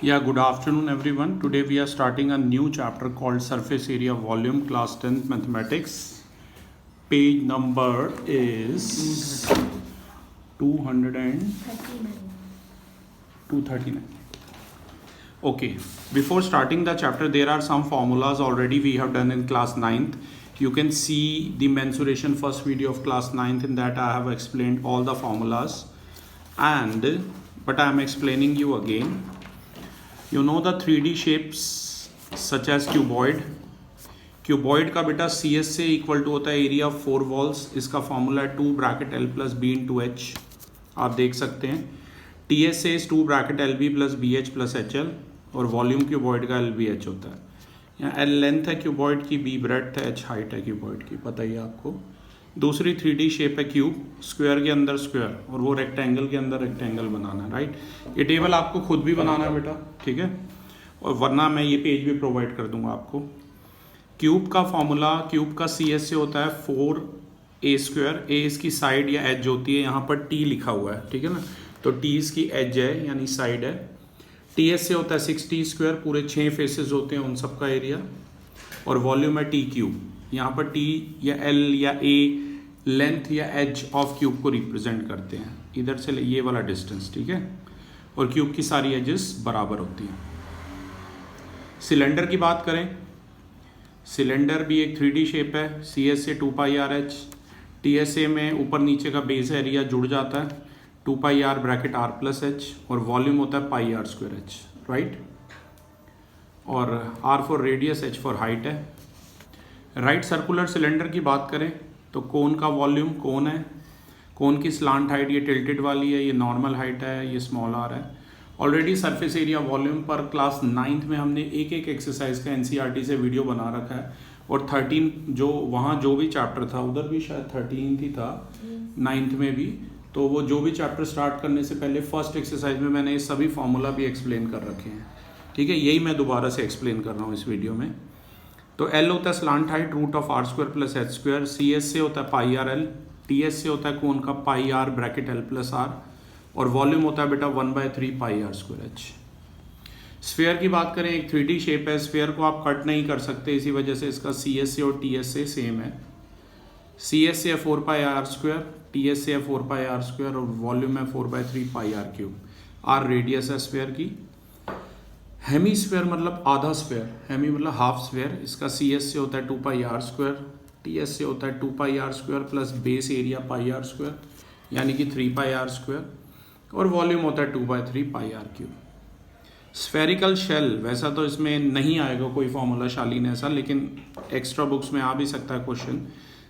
Yeah, good afternoon everyone. Today we are starting a new chapter called Surface Area Volume, Class 10th Mathematics. Page number is 200 and 239. Okay, before starting the chapter, there are some formulas already we have done in class 9th. You can see the mensuration first video of class 9th. In that I have explained all the formulas, but I am explaining you again. You know the 3D shapes such as cuboid. Cuboid का बेटा C S से equal to होता है area of 4 walls. इसका formula है 2 bracket L plus B into H. आप देख सकते हैं टी एस से 2 bracket L B plus B H plus H L, और वॉल्यूम क्यूबॉइड का एल बी एच होता है. यहाँ एल लेंथ है क्यूबॉइड की, बी ब्रेड्थ है, एच हाइट है क्यूबॉइड की, पता ही आपको. दूसरी 3D शेप है क्यूब, स्क्वायर के अंदर स्क्वायर, और वो रेक्टेंगल के अंदर रेक्टेंगल बनाना है. राइट, ये टेबल आपको खुद भी बनाना है बेटा, ठीक है, और वरना मैं ये पेज भी प्रोवाइड कर दूंगा आपको. क्यूब का फॉर्मूला, क्यूब का सी एस से होता है 4a स्क्वायर. ए इसकी साइड या एज होती है, यहाँ पर टी लिखा हुआ है, ठीक है ना, तो टी इसकी एज है यानी साइड है. टी एस से होता है 6t स्क्वायर, पूरे 6 फेसेस होते हैं उन सब का एरिया, और वॉल्यूम है टी क्यूब. यहाँ पर टी या एल या ए लेंथ या एज ऑफ क्यूब को रिप्रेजेंट करते हैं, इधर से ये वाला डिस्टेंस, ठीक है, और क्यूब की सारी एजेस बराबर होती हैं. सिलेंडर की बात करें, सिलेंडर भी एक 3D शेप है. सी एस से 2 pi R H. T S A में ऊपर नीचे का बेस एरिया जुड़ जाता है, 2 pi r bracket r plus h, और वॉल्यूम होता है pi are square h. Right, और r for radius, h for height है. राइट सर्कुलर सिलेंडर की बात करें तो कोन का वॉल्यूम, कोन है, कोन की स्लांट हाइट ये टिल्टेड वाली है, ये नॉर्मल हाइट है, ये स्मॉल आर है. ऑलरेडी सरफेस एरिया वॉल्यूम पर क्लास 9th में हमने एक एक एक्सरसाइज का एनसीईआरटी से वीडियो बना रखा है, और 13 जो वहाँ जो भी चैप्टर था, उधर भी शायद 13 ही था, 9th में भी, तो वो जो भी चैप्टर स्टार्ट करने से पहले फर्स्ट एक्सरसाइज में मैंने ये सभी फॉर्मूला भी एक्सप्लेन कर रखे हैं, ठीक है. यही मैं दोबारा से एक्सप्लेन कर रहा हूँ इस वीडियो में. तो एल होता है slant height root of are square plus H square. C S A होता है pi r L. T S A होता है कोन का pi r bracket L plus r, और वॉल्यूम होता है बेटा 1/3 pi are square h. Sphere की बात करें, एक 3D शेप है. स्फीयर को आप कट नहीं कर सकते, इसी वजह से इसका सी एस से और टी एस से सेम है. सी एस से है 4 पाई आर स्क्वायर, टी एस से है 4 पाई आर स्क्वायर, और वॉल्यूम है 4/3 पाई आर क्यूब. आर रेडियस है स्फीयर की. हेमी स्फीयर मतलब आधा स्फीयर, हेमी मतलब हाफ स्फीयर. इसका सी एस से होता है 2 pi are square, T S A होता है 2 pi are square plus base area pi are square, यानी कि 3 पाई आर स्क्वायर, और वॉल्यूम होता है 2/3 पाई आर क्यूब. स्फेरिकल शेल, वैसा तो इसमें नहीं आएगा कोई फॉर्मूला शालीन ऐसा, लेकिन एक्स्ट्रा बुक्स में आ भी सकता है क्वेश्चन.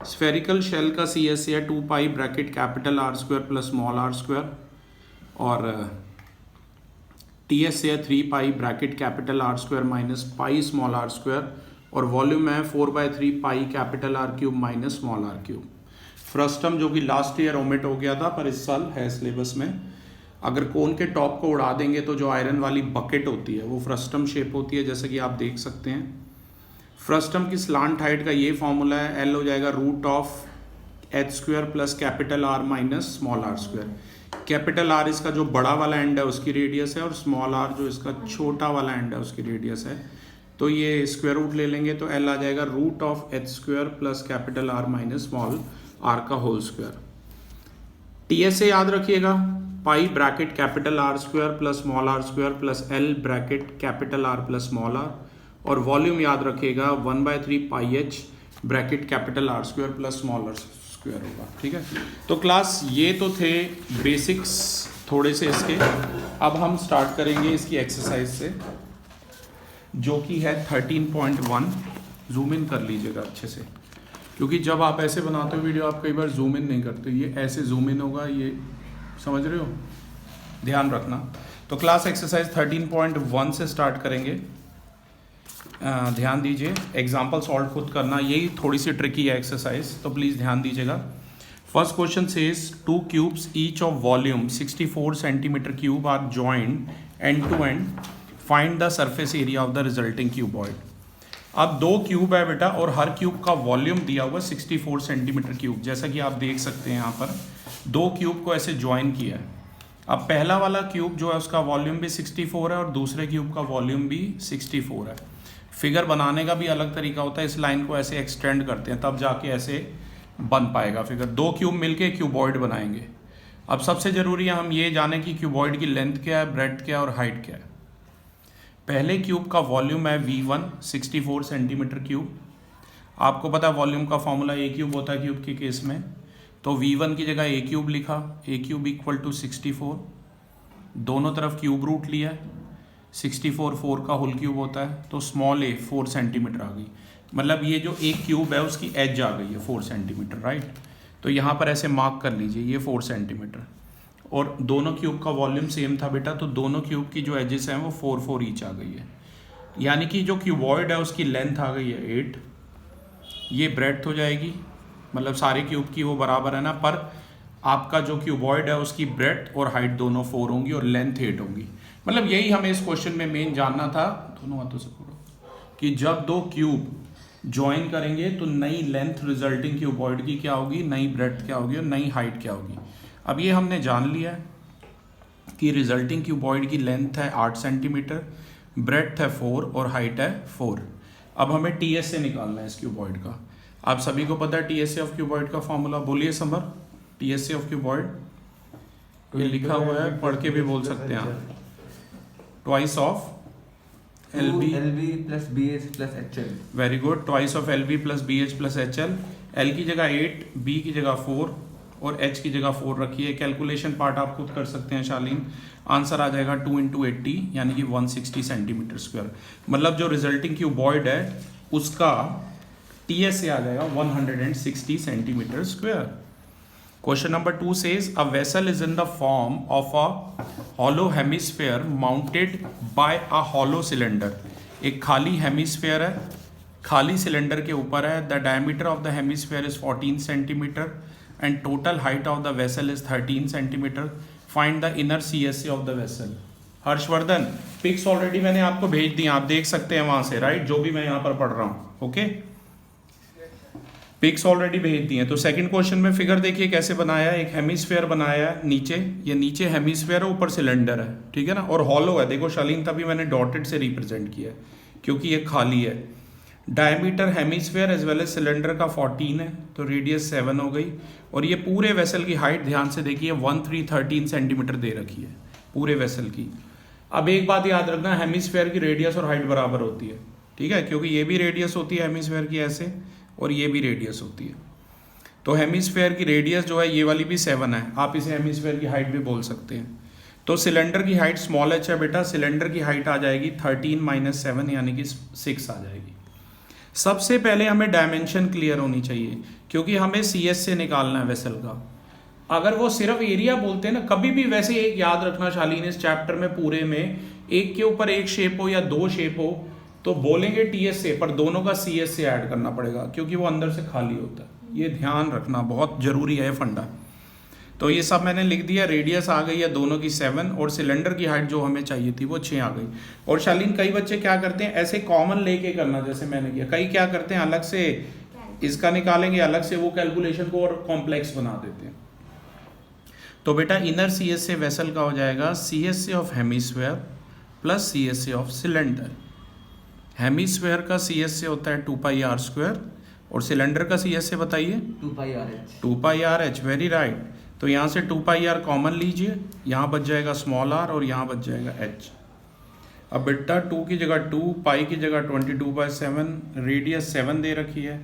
स्फेरिकल शेल का सी एस से है 2 पाई bracket capital r square plus small are square, और टी एस से है 3 पाई bracket capital r square minus pi small are square, और वॉल्यूम है 4/3 pi capital R cube minus small are cube. Frustum जो कि लास्ट ईयर ओमिट हो गया था पर इस साल है सिलेबस में. अगर कोन के टॉप को उड़ा देंगे तो जो आयरन वाली बकेट होती है वो फ्रस्टम शेप होती है, जैसे कि आप देख सकते हैं. फ्रस्टम की स्लांट हाइट का ये फॉर्मूला है, एल हो जाएगा root of H square plus capital are minus small are square. Capital R इसका जो बड़ा वाला एंड है उसकी रेडियस है, और स्मॉल आर जो इसका छोटा वाला एंड है उसकी रेडियस है. तो ये स्क्वायर रूट ले लेंगे तो एल आ जाएगा root of H square plus capital are minus small r का whole square. T S A याद रखिएगा, pi bracket capital r square plus small are square plus L bracket capital r plus small r, और volume याद रखिएगा 1/3 pi h bracket capital r square plus small are square होगा, ठीक है. तो class ये तो थे बेसिक्स थोड़े से इसके. अब हम स्टार्ट करेंगे इसकी एक्सरसाइज से, जो कि है 13.1. जूम इन कर लीजिएगा अच्छे से, क्योंकि जब आप ऐसे बनाते हो वीडियो आप कई बार जूम इन नहीं करते, ये ऐसे जूम इन होगा, ये समझ रहे हो, ध्यान रखना. तो क्लास एक्सरसाइज 13.1 से स्टार्ट करेंगे. ध्यान दीजिए, एग्जाम्पल सॉल्व खुद करना, यही थोड़ी सी ट्रिकी है एक्सरसाइज, तो प्लीज़ ध्यान दीजिएगा. First question says 2 cubes each of volume 64 centimetre cube are joined end to end. Find the surface area of the resulting cuboid. अब 2 क्यूब है बेटा, और हर क्यूब का वॉल्यूम दिया हुआ 64 सेंटीमीटर क्यूब. जैसा कि आप देख सकते हैं यहाँ पर 2 क्यूब को ऐसे ज्वाइन किया है. अब पहला वाला क्यूब जो है उसका वॉल्यूम भी 64 है और दूसरे क्यूब का वॉल्यूम भी 64 है। फिगर बनाने का भी अलग तरीका होता है, इस लाइन को ऐसे एक्सटेंड करते हैं तब जाके ऐसे बन पाएगा फिगर। दो क्यूब मिलके क्यूबॉइड बनाएंगे। अब सबसे ज़रूरी है हम ये जाने कि क्यूबॉइड की लेंथ क्या है, ब्रेड्थ क्या है और हाइट क्या है। पहले क्यूब का वॉल्यूम है V1 64 सेंटीमीटर क्यूब। आपको पता है वॉल्यूम का फॉर्मूला ए क्यूब होता है क्यूब के केस में, तो V1 की जगह ए क्यूब लिखा, ए क्यूब इक्वल टू 64, दोनों तरफ क्यूब रूट लिया, 64 4 का होल क्यूब होता है, तो स्मॉल ए 4 सेंटीमीटर आ गई। मतलब ये जो एक क्यूब है उसकी एज आ गई है 4 सेंटीमीटर, राइट। तो यहाँ पर ऐसे मार्क कर लीजिए ये 4 सेंटीमीटर, और दोनों क्यूब का वॉल्यूम सेम था बेटा, तो दोनों क्यूब की जो एजेस हैं वो 4 4 ईच आ गई है। यानी कि जो क्यूबॉइड है उसकी लेंथ आ गई है 8, ये ब्रेड्थ हो जाएगी, मतलब सारे क्यूब की वो बराबर है ना, पर आपका जो क्यूबॉइड है उसकी ब्रेड्थ और हाइट दोनों 4 होंगी और लेंथ 8 होगी। मतलब यही हमें इस क्वेश्चन में मेन जानना था, दोनों हाथों से पकड़ो, कि जब दो क्यूब ज्वाइन करेंगे तो नई लेंथ रिजल्टिंग क्यूबॉइड की क्या होगी, नई ब्रेड्थ क्या होगी और नई हाइट क्या होगी। अब ये हमने जान लिया कि रिजल्टिंग क्यूबॉइड की लेंथ है 8 सेंटीमीटर, ब्रेड्थ है 4 और हाइट है 4। अब हमें टीएस से निकालना है इस क्यूबॉइड का। आप सभी को पता है टीएसए ऑफ क्यूबॉइड का फॉर्मूला, बोलिए समर। टीएसए ऑफ क्यूबॉइड ये लिखा हुआ है, पढ़ के भी बोल सकते हैं आप, twice of LB plus BH plus HL। Very good, twice of LB plus BH plus HL। L की जगह 8, B की जगह 4 और H की जगह 4 रखिए। कैलकुलेशन पार्ट आप खुद कर सकते हैं शालीन। आंसर आ जाएगा 2 × 80 यानी कि 160 सेंटीमीटर स्क्वायर। मतलब जो रिजल्टिंग क्यूबॉइड है उसका TSA आ जाएगा 160 centimetre square. Question number 2 says a vessel is in the form of a hollow hemisphere mounted by a hollow cylinder. एक खाली हेमिस्फेयर है, खाली सिलेंडर के ऊपर है। The diameter of the hemisphere is 14 centimetre and total height of the vessel is 13 centimetre. Find the inner CSA of the vessel. Harshvardhan, pics already मैंने आपको भेज दी, आप देख सकते हैं वहां से, राइट, जो भी मैं यहाँ पर पढ़ रहा हूँ। ओके, पिक्स ऑलरेडी भेज दिए। तो सेकंड क्वेश्चन में फिगर देखिए कैसे बनाया है। एक हेमिस्फेयर बनाया है नीचे, ये नीचे हेमिस्फेयर है, ऊपर सिलेंडर है, ठीक है ना, और हॉलो है। देखो शालीन, तभी मैंने डॉटेड से रिप्रेजेंट किया है क्योंकि ये खाली है। Diameter hemisphere as well as cylinder का 14 है, तो रेडियस 7 हो गई। और ये पूरे वेसल की हाइट ध्यान से देखिए 13 सेंटीमीटर दे रखी है पूरे वेसल की। अब एक बात याद रखना, हेमिस्फेयर की रेडियस और हाइट बराबर होती है, ठीक है, क्योंकि ये भी रेडियस होती है हेमिस्फेयर की ऐसे, और ये भी रेडियस होती है। तो हेमिस्फेयर की रेडियस जो है ये वाली भी 7 है, आप इसे हेमिस्फेयर की हाइट भी बोल सकते हैं। तो सिलेंडर की हाइट स्मॉल h है बेटा, सिलेंडर की हाइट आ जाएगी 13 - 7 यानी कि 6 आ जाएगी। सबसे पहले हमें डायमेंशन क्लियर होनी चाहिए क्योंकि हमें CS से निकालना है वेसल का। अगर वो सिर्फ एरिया बोलते हैं ना, कभी भी वैसे एक याद रखना शालीन, इस चैप्टर में पूरे में एक के ऊपर एक शेप हो या दो शेप हो तो बोलेंगे TSA, पर दोनों का CS से ऐड करना पड़ेगा क्योंकि वो अंदर से खाली होता है। ये ध्यान रखना बहुत जरूरी है फंडा। तो ये सब मैंने लिख दिया। रेडियस आ गई है दोनों की 7 और सिलेंडर की हाइट जो हमें चाहिए थी वो 6 आ गई। और शालीन कई बच्चे क्या करते हैं, ऐसे कॉमन लेके करना जैसे मैंने किया। कई क्या करते हैं, अलग से इसका निकालेंगे, अलग से वो कैलकुलेशन को और कॉम्प्लेक्स बना देते हैं। तो बेटा इनर CSA वेसल का हो जाएगा CSA of hemisphere plus CSA of cylinder. Hemisphere का CSA होता है 2πr² और सिलेंडर का CSA बताइए 2πrh। Very right. तो यहाँ से 2πr कॉमन लीजिए, यहाँ बच जाएगा स्मॉल r और यहाँ बच जाएगा h। अब बेटा 2 की जगह 2, पाई की जगह 22/7, रेडियस 7 दे रखी है,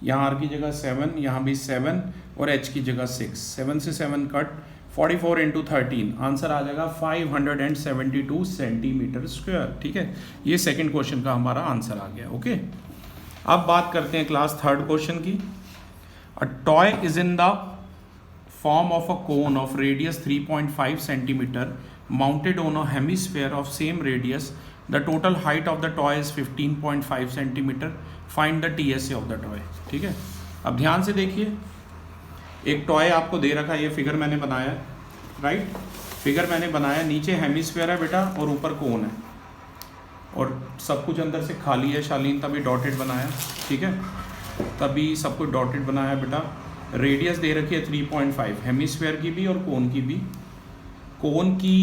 यहाँ r की जगह 7, यहाँ भी 7 और h की जगह 6। 7 से 7 कट, 44 × 13, आंसर आ जाएगा 572 सेंटीमीटर स्क्वायर। ठीक है, ये सेकंड क्वेश्चन का हमारा आंसर आ गया। ओके, अब बात करते हैं क्लास थर्ड क्वेश्चन की। A toy is in the form of a cone of radius 3.5 centimeter mounted on a hemisphere of same radius. The total height of the toy is 15.5 centimeter. Find the TSA of the toy. ठीक है, अब ध्यान से देखिए, एक toy आपको दे रखा है, ये फिगर मैंने बनाया, राइट, फिगर मैंने बनाया, नीचे हेमिस्फेयर है बेटा और ऊपर कोन है और सब कुछ अंदर से खाली है शालीन, तभी डॉटेड बनाया। ठीक है, तभी सब कुछ डॉटेड बनाया बेटा। रेडियस दे रखी है 3.5 हेमिस्फेयर की भी और कोन की भी। कोन की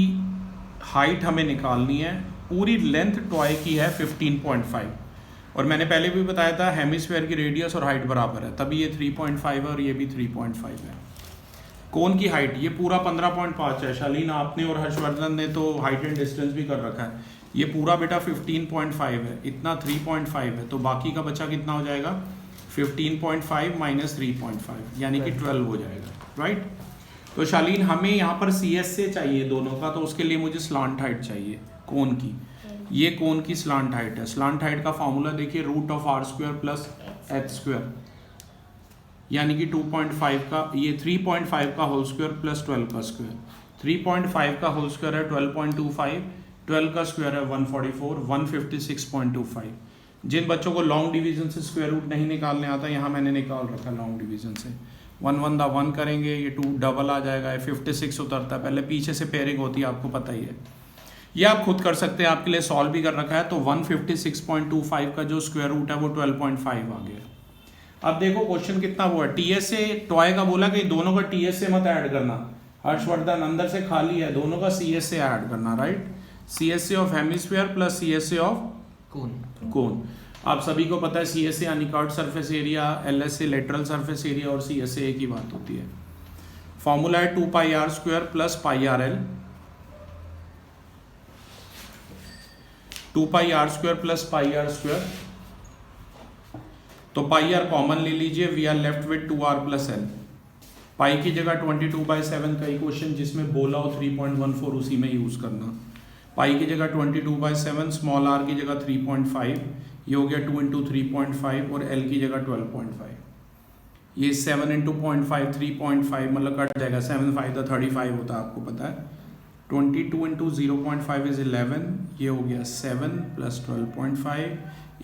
हाइट हमें निकालनी है, पूरी लेंथ टॉय की है 15.5 और मैंने पहले भी बताया था हेमिस्फेयर की रेडियस और हाइट बराबर है, तभी ये 3.5 है और ये भी 3.5 है। कोन की हाइट ये पूरा 15.5 है, शालीन आपने और हर्षवर्धन ने तो हाइट एंड डिस्टेंस भी कर रखा है, ये पूरा बेटा 15.5 है, इतना 3.5 है, तो बाकी का बचा कितना हो जाएगा 15.5 माइनस 3.5 यानी कि 12 हो जाएगा, राइट। तो शालीन हमें यहाँ पर सी एस से चाहिए दोनों का, तो उसके लिए मुझे स्लांट हाइट चाहिए कोन की, ये कोन की स्लांट हाइट है। स्लांट हाइट का फॉर्मूला देखिए root of are square plus H square यानी कि 2.5 का ये 3.5 का होल स्क्वायर प्लस 12 का स्क्वायर, 3.5 का होल स्क्वायर है 12.25, 12 का स्क्वायर है 144, 156.25। जिन बच्चों को लॉन्ग डिवीजन से स्क्वायर रूट नहीं निकालने आता, यहाँ मैंने निकाल रखा लॉन्ग डिवीजन से, 1 1 दा 1 करेंगे, ये 2 डबल आ जाएगा, 56 उतरता है, पहले पीछे से पेयरिंग होती है, आपको पता ही है, ये आप खुद कर सकते हैं, आपके लिए सॉल्व भी कर रखा है। तो 156.25 का जो स्क्वायर रूट है वो 12.5 आ गया। अब देखो क्वेश्चन कितना वो है, टीएस से टॉय का बोला कि दोनों का टीएस से मत ऐड करना, हर्षवर्धन अंदर से खाली है, दोनों का सीएस से ऐड करना, राइट। सीएस से ऑफ हेमिस्फीयर प्लस सीएस से ऑफ कोन। आप सभी को पता है सीएस से यानी curved surface area, L S A lateral surface area और सीएस से एक ही बात होती है। फॉर्मूला है 2 pi are square plus pi r L, 2 pi are square plus pi are square, तो पाई आर कॉमन ले लीजिए, we are left with 2 r plus L. पाई की जगह 22/7 का इक्वेशन जिसमें बोला हो 3.14 उसी में यूज करना। पाई की जगह 22/7, स्मॉल आर की जगह 3.5, ये हो गया 2 इंटू 3.5 और एल की जगह 12.5, ये 7 इंटू 0.5 3.5 मतलब कट जाएगा, 7 5 35 होता है, आपको पता है। 22 इंटू 0.5 इज 11, ये हो गया 7 प्लस 12.5,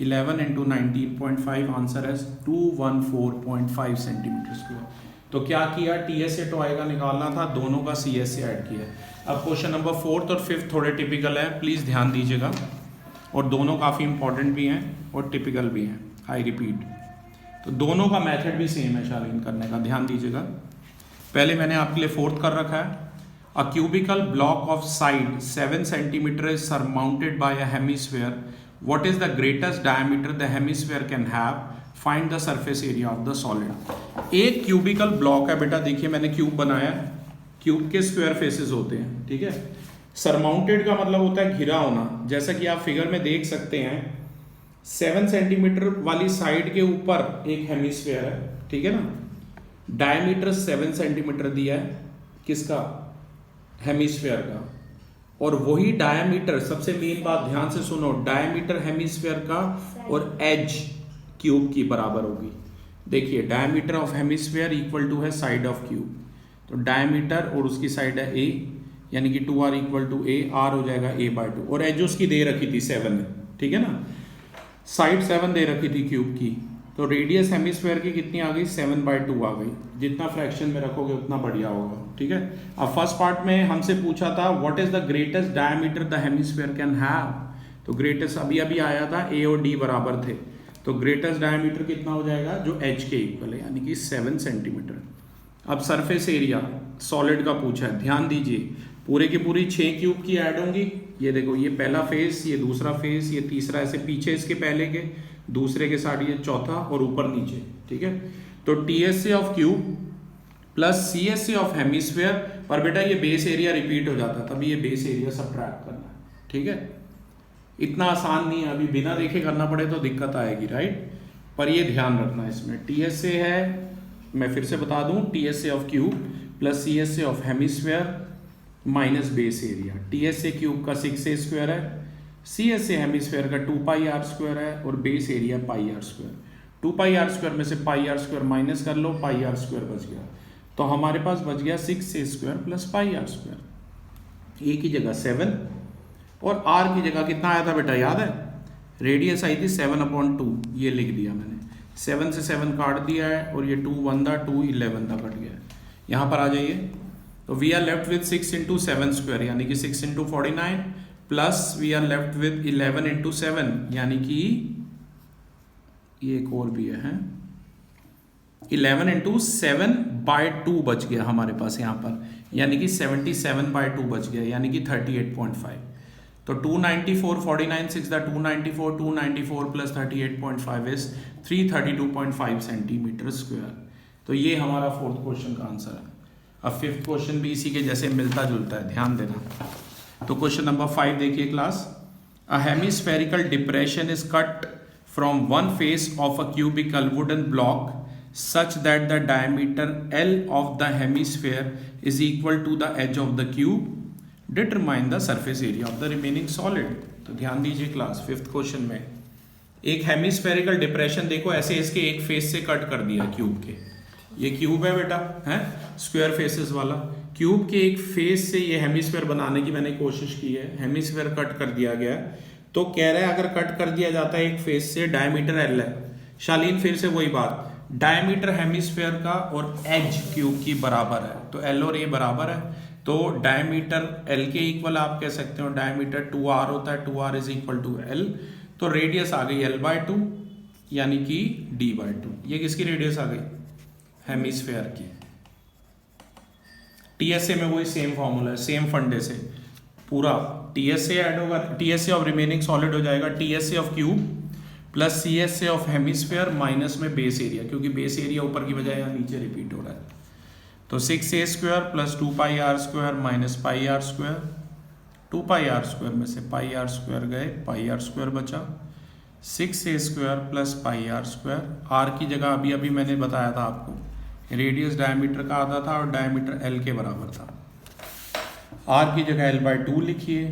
11 इंटू 19.5, आंसर है 214.5 सेंटीमीटर स्क्वायर। तो क्या किया, टीएस से टॉय का निकालना था, दोनों का सीएस से ऐड किया। अब क्वेश्चन नंबर 4 और 5 थोड़े टिपिकल है, प्लीज़ ध्यान दीजिएगा, और दोनों काफ़ी इंपॉर्टेंट भी हैं और टिपिकल भी हैं, आई रिपीट। तो दोनों का मेथड भी सेम है शालीन करने का, ध्यान दीजिएगा। पहले मैंने आपके लिए 4th कर रखा है, a cubical block of side 7 centimetre is surmounted by a hemisphere, what is the greatest diameter the hemisphere can have, find the surface area of the solid। एक क्यूबिकल ब्लॉक है बेटा, देखिए मैंने क्यूब बनाया, cube के square faces होते हैं, ठीक है। सरमाउंटेड का मतलब होता है घिरा होना, जैसा कि आप फिगर में देख सकते हैं 7 सेंटीमीटर वाली साइड के ऊपर एक हेमिस्फीयर है, ठीक है ना, डायमीटर 7 सेंटीमीटर दिया है, किसका, हेमिस्फीयर का, और वही डायमीटर, सबसे मेन बात ध्यान से सुनो, डायमीटर हेमिस्फीयर का और एज क्यूब की बराबर होगी। देखिए diameter of hemisphere equal to है साइड ऑफ क्यूब, तो डायमीटर और उसकी साइड है ए, यानी कि 2r equal to A, are हो जाएगा a/2, और एज उसकी दे रखी थी 7, ठीक है ना, साइड 7 दे रखी थी क्यूब की, तो रेडियस हेमिस्फीयर की कितनी आ गई, 7/2 आ गई। जितना फ्रैक्शन में रखोगे उतना बढ़िया होगा, ठीक है। अब फर्स्ट पार्ट में हमसे पूछा था what is the greatest diameter the hemisphere can have, तो ग्रेटेस्ट अभी अभी आया था, ए और डी बराबर थे, तो ग्रेटेस्ट डायमीटर कितना हो जाएगा, जो एच के इक्वल है, यानी कि 7 सेंटीमीटर। अब सरफेस एरिया सॉलिड का पूछा है, ध्यान दीजिए, पूरे की पूरी 6 क्यूब की ऐड होंगी, ये देखो, ये पहला फेस, ये दूसरा फेस, ये तीसरा, ऐसे पीछे इसके पहले के, दूसरे के साथ ये चौथा, और ऊपर नीचे, ठीक है। तो टीएस से ऑफ क्यूब प्लस सीएस से ऑफ हेमिस्फीयर, पर बेटा ये बेस एरिया रिपीट हो जाता है, तभी ये बेस एरिया सब्ट्रैक्ट करना है, ठीक है। इतना आसान नहीं है, अभी बिना देखे करना पड़े तो दिक्कत आएगी, राइट, पर ये ध्यान रखना इसमें, टीएस से है, मैं फिर से बता दूं, टीएस से ऑफ क्यूब प्लस सीएस से of hemisphere minus base area, TS से क्यूब का 6a स्क्वायर है, सीएस से हेमिस्फीयर का 2 पाई आर स्क्वायर है, और base area pi are square. 2 pi are square में से पाई आर स्क्वायर माइनस कर लो, पाई आर स्क्वायर बच गया, तो हमारे पास बच गया 6a square plus pi are square. A की जगह 7 और आर की जगह कितना आया था बेटा, याद है, रेडियस आई थी 7/2, ये लिख दिया मैंने, 7 से 7 काट दिया है, और ये 2 1 दा 2 11 दा कट गया। यहाँ पर आ जाइए, तो we are left with 6 into 7 square, यानी कि 6 into 49, plus we are left with 11 into 7, यानी कि ये एक और भी है 11 इंटू 7/2 बच गया हमारे पास यहाँ पर, यानी कि 77/2 बच गया, यानी कि 38.5। तो 294 49 6 the 294 294 plus 38.5 is 332.5 centimetre square. तो ये हमारा फोर्थ क्वेश्चन का आंसर है। अब फिफ्थ क्वेश्चन भी इसी के जैसे मिलता जुलता है, ध्यान देना। तो क्वेश्चन नंबर 5 देखिए class. A hemispherical depression is cut from one face of a cubical wooden block such that the diameter L of the hemisphere is equal to the edge of the cube. Determine the surface area of the remaining solid. तो ध्यान दीजिए class, fifth question में एक hemispherical depression देखो, ऐसे इसके एक face से कट कर दिया क्यूब के। ये क्यूब है बेटा, है स्क्वायर फेसेस वाला। क्यूब के एक फेस से ये हेमिस्फेयर बनाने की मैंने कोशिश की है, हेमिस्फेयर कट कर दिया गया। तो कह रहा है अगर कट कर दिया जाता है एक फेस से, डायमीटर एल है। शालीन फिर से वही बात, डायमीटर हेमिस्फेयर का और एज क्यूब की बराबर है, तो एल और ए बराबर है। तो डायमीटर एल के इक्वल आप कह सकते हो, डायमीटर 2r होता है, 2r is equal to L. तो रेडियस आ गई l/2 यानी कि d/2। ये किसकी रेडियस आ गई? हेमिस्फेयर की। टीएसए में वही सेम फॉर्मूला है, सेम फंडे से पूरा टीएसए ऐड होगा, टीएसए ऑफ रिमेनिंग सॉलिड हो जाएगा, TSA of cube plus C S A of hemisphere minus में बेस एरिया, क्योंकि बेस एरिया ऊपर की बजाय यहाँ नीचे रिपीट हो रहा है। तो 6a² plus 2πr² minus πr²। 2πr² में से πr² गए, πr² बचा। 6a² plus πr²। r की जगह अभी अभी मैंने बताया था आपको, रेडियस डायमीटर का आधा था और डायमीटर l के बराबर था। r की जगह l/2 लिखिए,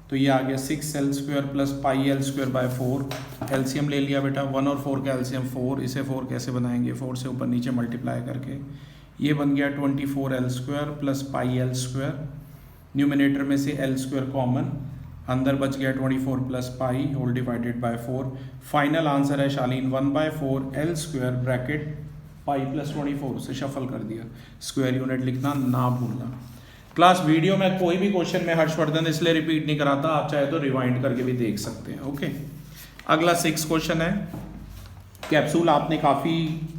तो ये आ गया 6l² प्लस πl²/4। एलसीएम ले लिया बेटा, 1 और 4 का एलसीएम 4। इसे 4 कैसे बनाएंगे? 4 से ऊपर नीचे मल्टीप्लाई करके। ये बन गया 24l² प्लस πl²। न्यूमिनेटर में से l² कॉमन, अंदर बच गया 24 plus pi whole divided by 4। Final answer है शालीन 1/4 l² ब्रैकेट पाई प्लस 24 से शफल कर दिया। स्क्वायर यूनिट लिखना ना भूलना। क्लास वीडियो में कोई भी क्वेश्चन में हर्षवर्धन इसलिए रिपीट नहीं कराता, आप चाहे तो रिवाइंड करके भी देख सकते हैं। ओके, अगला 6 क्वेश्चन है। कैप्सूल आपने काफ़ी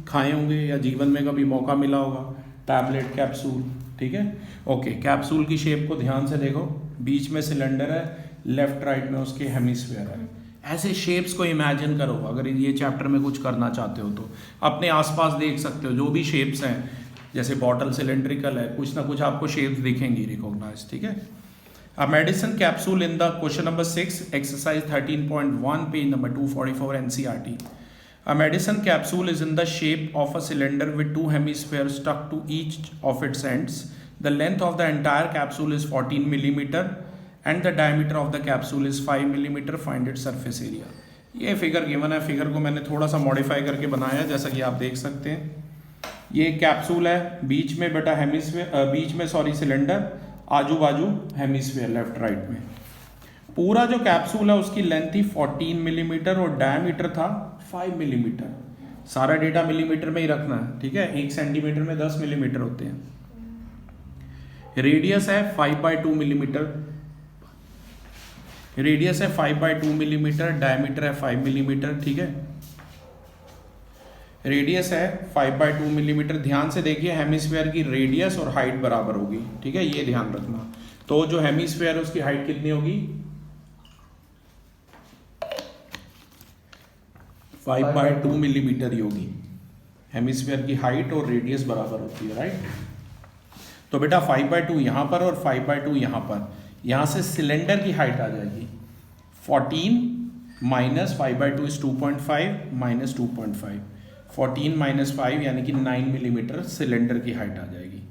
खाए होंगे या जीवन में कभी मौका मिला होगा, टैबलेट कैप्सूल, ठीक है। ओके, कैप्सूल की शेप को ध्यान से देखो, बीच में सिलेंडर है, लेफ्ट राइट में उसके हेमिस्फेयर है। ऐसे शेप्स को इमेजिन करो, अगर ये चैप्टर में कुछ करना चाहते हो तो अपने आसपास देख सकते हो, जो भी शेप्स हैं, जैसे बॉटल सिलेंड्रिकल है, कुछ ना कुछ आपको शेप्स दिखेंगी रिकॉग्नाइज, ठीक है। A medicine capsule in the question number 6 exercise 13.1 page number 244 NCERT। A medicine capsule is in the shape of a cylinder with 2 hemispheres stuck to each of its ends. The length of the entire capsule is 14 mm and the diameter of the capsule is 5 mm. Find its surface area. ये figure given है, figure को मैंने थोड़ा सा modify करके बनाया, जैसा कि आप देख सकते हैं। ये कैप्सूल है, बीच में बेटा हेमिस्फेयर, बीच में सॉरी सिलेंडर, आजू बाजू हेमिस्फेयर लेफ्ट राइट में। पूरा जो कैप्सूल है उसकी लेंथ थी 14 मिलीमीटर और डायमीटर था 5 मिलीमीटर। सारा डेटा मिलीमीटर में ही रखना है, ठीक है। 1 सेंटीमीटर में 10 मिलीमीटर होते हैं। रेडियस है 5/2 मिलीमीटर, रेडियस है 5/2 मिलीमीटर, डायमीटर है 5 मिलीमीटर, ठीक है। रेडियस है 5/2 मिलीमीटर। ध्यान से देखिए, हेमिस्फेयर की रेडियस और हाइट बराबर होगी, ठीक है, ये ध्यान रखना। तो जो हेमिस्फेयर है उसकी हाइट कितनी होगी? 5/2 मिलीमीटर ही होगी। हेमिस्फेयर की हाइट और रेडियस बराबर होती है, राइट। तो बेटा 5/2 यहाँ पर और 5/2 यहाँ पर, यहाँ से सिलेंडर की हाइट आ जाएगी 14 माइनस 5/2 इज 2.5 माइनस 2.5, 14 माइनस 5 यानी कि 9 मिलीमीटर सिलेंडर की हाइट आ जाएगी।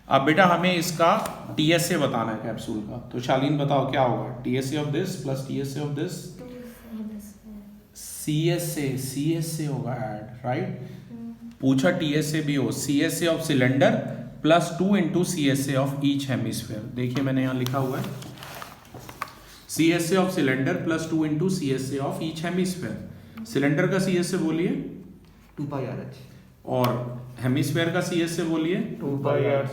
अब बेटा हमें इसका टीएसए बताना है कैप्सूल का, तो शालीन बताओ क्या होगा? TSA of this plus TSA of this, CSA होगा ऐड, राइट। पूछा टीएसए भी हो, CSA of cylinder plus 2 into CSA of each hemisphere. देखिए मैंने यहाँ लिखा हुआ है CSA of cylinder plus 2 into CSA of each hemisphere. Cylinder का सीएसए बोलिए 2πRh और हेमिस्फेयर का सीएसए बोलिए 2πr²।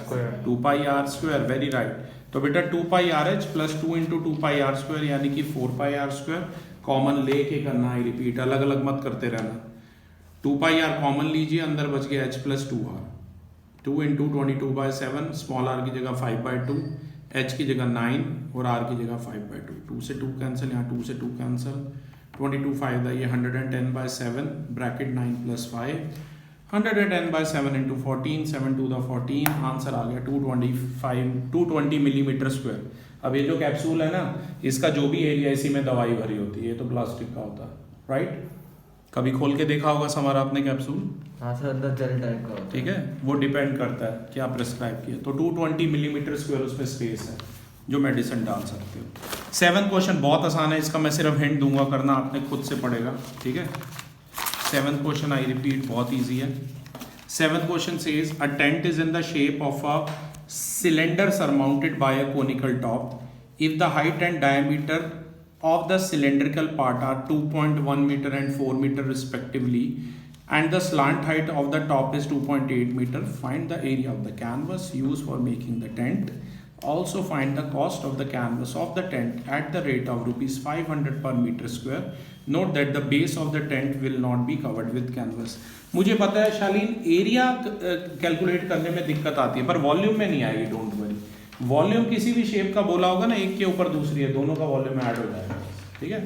2πr², very right. तो बेटा 2πRh प्लस 2 इंटू 2πr² यानी कि 4πr²। कॉमन लेके करना है, रिपीट अलग अलग मत करते रहना। 2πr कॉमन लीजिए, अंदर बच गया h plus 2r, 2 into 22/7, small R की जगह 5/2, h की जगह 9 और r की जगह 5/2। 2 से 2 कैंसिल, यहाँ 2 से 2 कैंसिल, 22 5 ये 110/7 bracket 9 + 5, 110/7 into 14, 7 to the 14, answer आ गया 220 मिलीमीटर स्क्वायर। अब ये जो कैप्सूल है ना, इसका जो भी एरिया इसी में दवाई भरी होती है, ये तो प्लास्टिक का होता है, राइट। कभी खोल के देखा होगा समारा आपने कैप्सूल? हाँ सर, अंदर जेल टाइप का होता है। ठीक है, वो डिपेंड करता है क्या प्रिस्क्राइब किया। तो 220 मिलीमीटर स्क्वायर उसमें स्पेस है जो मेडिसिन डाल सकते हो। 7 क्वेश्चन बहुत आसान है, इसका मैं सिर्फ हिंट दूंगा, करना आपने खुद से पड़ेगा, ठीक है। 7 क्वेश्चन आई रिपीट, बहुत ईजी है। 7 question says a tent is in the shape of a cylinder surmounted by a conical top. If the height and diameter of the cylindrical part are 2.1 meter and 4 meter respectively, and the slant height of the top is 2.8 meter, find the area of the canvas used for making the tent. Also find the cost of the canvas of the tent at the rate of rupees 500 per meter square. Note that the base of the tent will not be covered with canvas. मुझे पता है शालीन, area calculate करने में दिक्कत आती है पर volume में नहीं आएगी, डोंट वरी। वॉल्यूम किसी भी शेप का बोला होगा ना, एक के ऊपर दूसरी है, दोनों का वॉल्यूम ऐड हो जाएगा, ठीक है।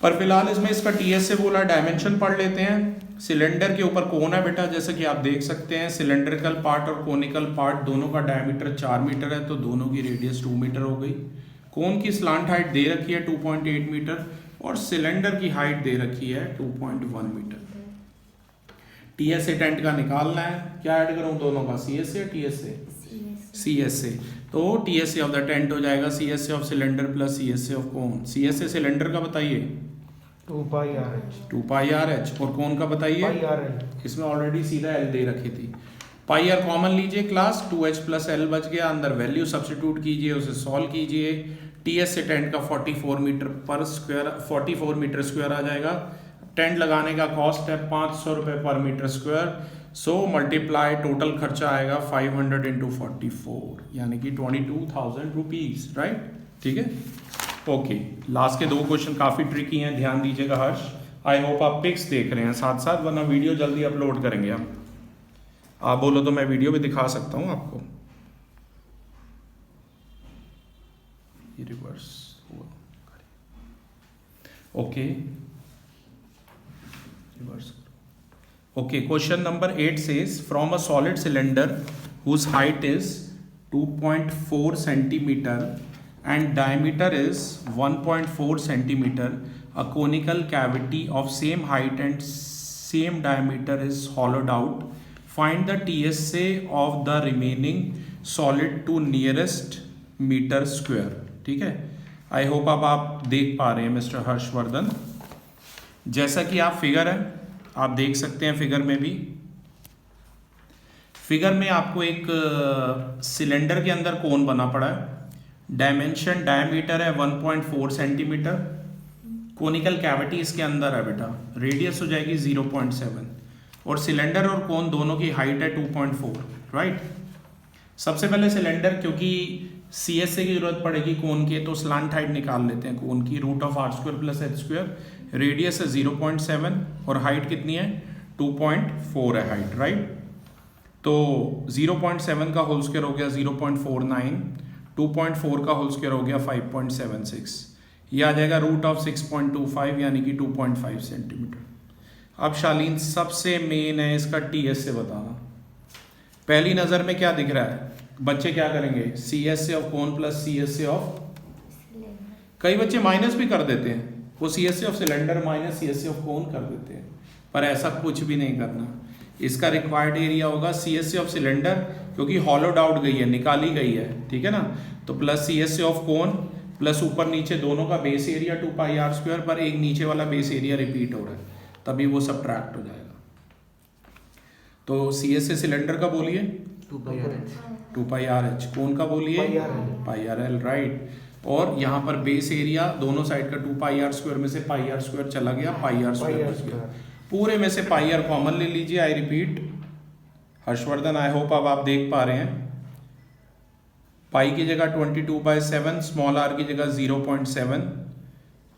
पर फिलहाल इसमें इसका टीएस से बोला, डायमेंशन पढ़ लेते हैं। सिलेंडर के ऊपर कोन है बेटा, जैसे कि आप देख सकते हैं सिलेंड्रिकल पार्ट और कोनिकल पार्ट दोनों का डायमीटर 4 मीटर है, तो दोनों की रेडियस 2 मीटर हो गई। कोन की स्लांट हाइट दे रखी है 2.8 मीटर और सिलेंडर की हाइट दे रखी है 2.1 मीटर। टीएसए टेंट का निकालना है, क्या ऐड करूं दोनों का, सीएसए या टीएसए? सीएसए। तो टीएसए ऑफ द टेंट हो जाएगा CSA of cylinder plus CSA of cone. CSA cylinder का बताइए 2πRh और कोन का बताइए, इसमें ऑलरेडी सीधा एल दे रखी थी। पाई आर कॉमन लीजिए क्लास, 2h + l बच गया, अंदर वैल्यू सब्स्टिट्यूट कीजिए, उसे सॉल्व कीजिए। टीएसए टेंट का 44 मीटर स्क्वायर आ जाएगा। टेंट लगाने का कॉस्ट है 500 रुपये पर metre square, so multiply, total खर्चा आएगा 500 × 44 यानी कि 22,000 रुपीज, राइट, ठीक है। ओके, लास्ट के 2 क्वेश्चन काफ़ी ट्रिकी हैं, ध्यान दीजिएगा हर्ष। आई होप आप पिक्स देख रहे हैं साथ साथ, वरना वीडियो जल्दी अपलोड करेंगे हम। आप बोलो तो मैं वीडियो भी दिखा सकता हूँ आपको। ये रिवर्स हुआ, okay reverse. Okay, question number 8 says from a solid cylinder whose height is 2.4 centimeter and diameter is 1.4 centimeter, a conical cavity of same height and same diameter is hollowed out. Find the TSA of the remaining solid to nearest meter square. ठीक है, I hope अब आप देख पा रहे हैं mister Harshvardhan. जैसा कि आप फिगर है आप देख सकते हैं, फिगर में भी, फिगर में आपको एक सिलेंडर के अंदर कोन बना पड़ा है। डायमेंशन डायमीटर है 1.4 सेंटीमीटर, कोनिकल कैविटी इसके अंदर है बेटा, रेडियस हो जाएगी 0.7 और सिलेंडर और कोन दोनों की हाइट है 2.4, राइट। सबसे पहले सिलेंडर, क्योंकि सीएसए की जरूरत पड़ेगी कोन के, तो स्लांट हाइट निकाल लेते हैं कोन की, √r² + h²। रेडियस है 0.7 और हाइट कितनी है 2.4 है हाइट, राइट। तो 0.7 का होल स्क्वायर हो गया 0.49, 2.4 का होल स्क्वायर हो गया 5.76, ये आ जाएगा √6.25 यानी कि 2.5 सेंटीमीटर। अब शालीन सबसे मेन है इसका टीएसए बताना। पहली नज़र में क्या दिख रहा है, बच्चे क्या करेंगे, CSA of cone plus CSA of, कई बच्चे माइनस भी कर देते हैं, वो CSA of cylinder minus CSA of cone कर देते हैं, पर ऐसा कुछ भी नहीं करना। इसका रिक्वायर्ड एरिया होगा सीएसए ऑफ सिलेंडर, क्योंकि हॉलोड आउट गई है, निकाली गई है, ठीक है ना, तो plus CSA of cone plus ऊपर नीचे दोनों का बेस एरिया 2πr², पर एक नीचे वाला बेस एरिया रिपीट हो रहा है, तभी वो सब्ट्रैक्ट हो जाएगा। तो सीएसए सिलेंडर का बोलिए 2πRh, कोन का बोलिए πRl, राइट। और यहाँ पर बेस एरिया दोनों साइड का 2πr² में से πr² चला गया, πr² बच गया, पूरे में से πr कॉमन ले लीजिए। I repeat Harshvardhan, I hope अब आप देख पा रहे हैं। पाई की जगह 22/7, स्मॉल आर की जगह 0.7,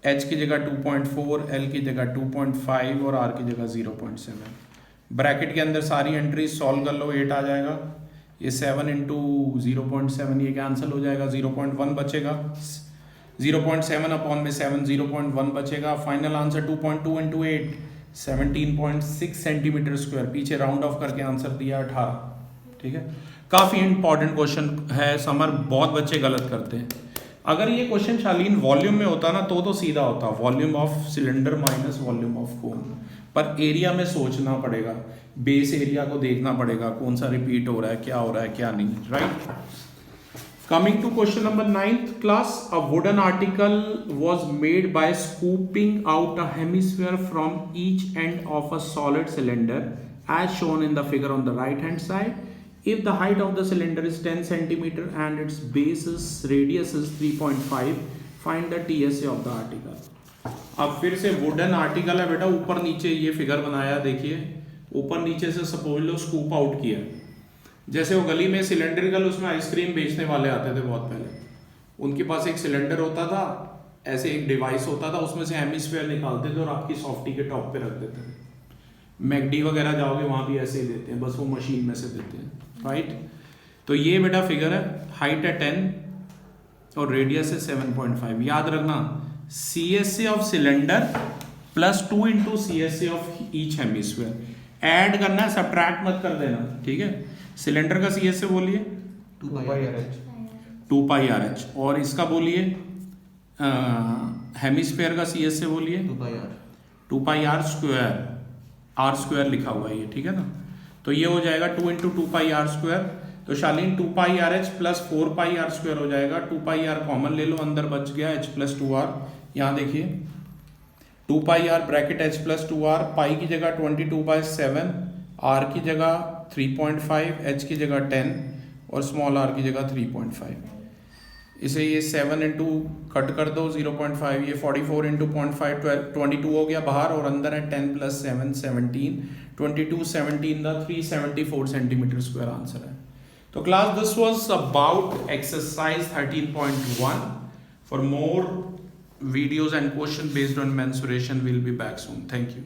h की जगह 2.4, l की जगह 2.5 और r की जगह 0.7। ब्रैकेट के अंदर सारी एंट्रीज सॉल्व कर लो, 8 आ जाएगा। ये 7 इंटू 0.7 ये कैंसिल हो जाएगा, 0.1 बचेगा। 0.7 अपॉन में 7 0.1 बचेगा। Final answer 2.2 into 8 17.6 centimetre square. पीछे राउंड ऑफ करके आंसर दिया 18। ठीक है, काफ़ी इंपॉर्टेंट क्वेश्चन है। समर बहुत बच्चे गलत करते हैं। अगर ये क्वेश्चन शालीन वॉल्यूम में होता ना तो सीधा होता, volume of cylinder minus volume of cone. पर एरिया में सोचना पड़ेगा, बेस एरिया को देखना पड़ेगा, कौन सा रिपीट हो रहा है, क्या हो रहा है, क्या नहीं। Right, coming to question number 9th class. A wooden article was made by scooping out a hemisphere from each end of a solid cylinder as shown in the figure on the right hand side. If the height of the cylinder is 10 centimeter and its radius is 3.5, find the TSA of the article. अब फिर से wooden article है बेटा, ऊपर नीचे ये figure बनाया, देखिए ऊपर नीचे से सपोज लो स्कूप आउट किया। जैसे वो गली में सिलेंड्रिकल उसमें आइसक्रीम बेचने वाले आते थे बहुत पहले, उनके पास एक सिलेंडर होता था, ऐसे एक डिवाइस होता था, उसमें से हेमिस्फीयर निकालते थे और आपकी सॉफ्टी के टॉप पे रख देते थे। मैकडी वगैरह जाओगे वहाँ भी ऐसे ही देते हैं, बस वो मशीन में से देते हैं। राइट, तो ये बेटा फिगर है, हाइट है 10 और रेडियस है 7.5। याद रखना CSA of cylinder plus 2 into CSA of each hemisphere. Add करना है, सब्ट्रैक्ट मत कर देना। ठीक है, सिलेंडर का CSA बोलिए 2 पाई RH और इसका बोलिए हेमिस्फीयर का CSA बोलिए 2 पाई R स्क्वायर। R स्क्वायर लिखा हुआ है ये, ठीक है ना। तो ये हो जाएगा 2 इंटू 2 पाई R स्क्वायर। तो शालीन 2 पाई RH प्लस 4 पाई R स्क्वायर हो जाएगा। 2 पाई R कॉमन ले लो, अंदर बच गया H प्लस 2R। यहाँ देखिए 2 पाई R bracket H plus 2R, पाई की जगह 22/7, R की जगह 3.5, H की जगह 10 और स्मॉल r की जगह 3.5। इसे ये 7 इंटू कट कर दो 0.5, ये 44 इंटू 0.5 22 हो गया बाहर, और अंदर है 10 प्लस 7 17, 22 17 का 374 सेंटीमीटर स्क्वायर आंसर है। तो class this was about exercise 13.1। For more videos and question based on mensuration, we'll be back soon. Thank you.